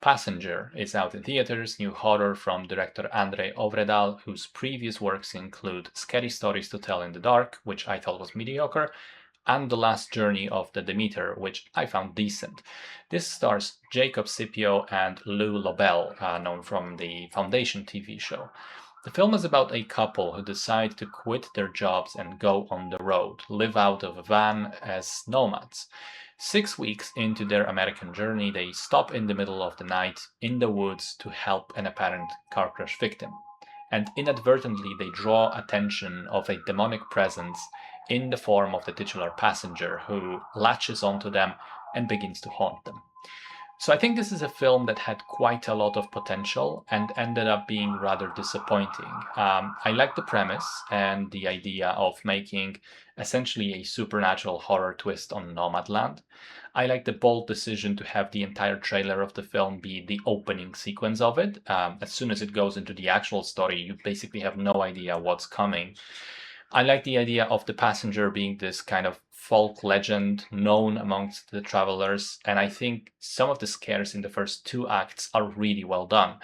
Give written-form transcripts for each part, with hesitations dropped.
Passenger is out in theaters, new horror from director Andrei Ovredal, whose previous works include Scary Stories to Tell in the Dark, which I thought was mediocre, and The Last Journey of the Demeter, which I found decent. This stars Jacob Scipio and Lou Lobel, known from the Foundation TV show. The film is about a couple who decide to quit their jobs and go on the road, live out of a van as nomads. 6 weeks into their American journey, they stop in the middle of the night in the woods to help an apparent car crash victim. And inadvertently, they draw attention of a demonic presence in the form of the titular passenger who latches onto them and begins to haunt them. So I think this is a film that had quite a lot of potential and ended up being rather disappointing. I like the premise and the idea of making essentially a supernatural horror twist on Nomadland. I like the bold decision to have the entire trailer of the film be the opening sequence of it. As soon as it goes into the actual story, you basically have no idea what's coming. I like the idea of the passenger being this kind of folk legend known amongst the travelers, and I think some of the scares in the first two acts are really well done.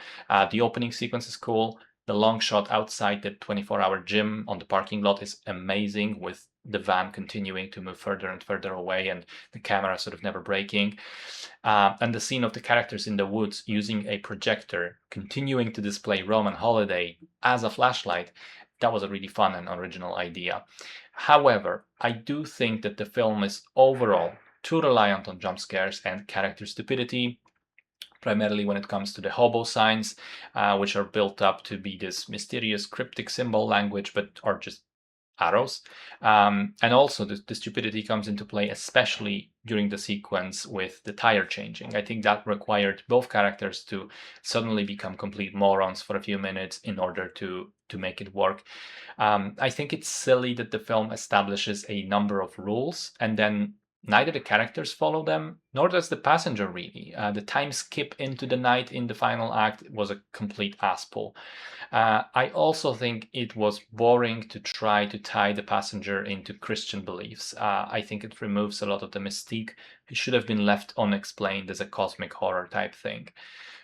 The opening sequence is cool. The long shot outside the 24-hour gym on the parking lot is amazing, with the van continuing to move further and further away and the camera sort of never breaking. And the scene of the characters in the woods using a projector, continuing to display Roman holiday as a flashlight, that was a really fun and original idea. However, I do think that the film is overall too reliant on jump scares and character stupidity, primarily when it comes to the hobo signs, which are built up to be this mysterious cryptic symbol language, but are just arrows. And also the stupidity comes into play, especially during the sequence with the tire changing. I think that required both characters to suddenly become complete morons for a few minutes in order to make it work. I think it's silly that the film establishes a number of rules and then neither the characters follow them, nor does the passenger really. The time skip into the night in the final act was a complete ass pull. I also think it was boring to try to tie the passenger into Christian beliefs. I think it removes a lot of the mystique. It should have been left unexplained as a cosmic horror type thing.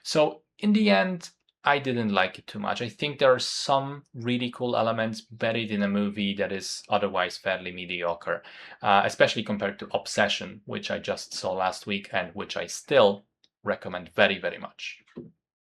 So in the end, I didn't like it too much. I think there are some really cool elements buried in a movie that is otherwise fairly mediocre, especially compared to Obsession, which I just saw last week and which I still recommend very, very much.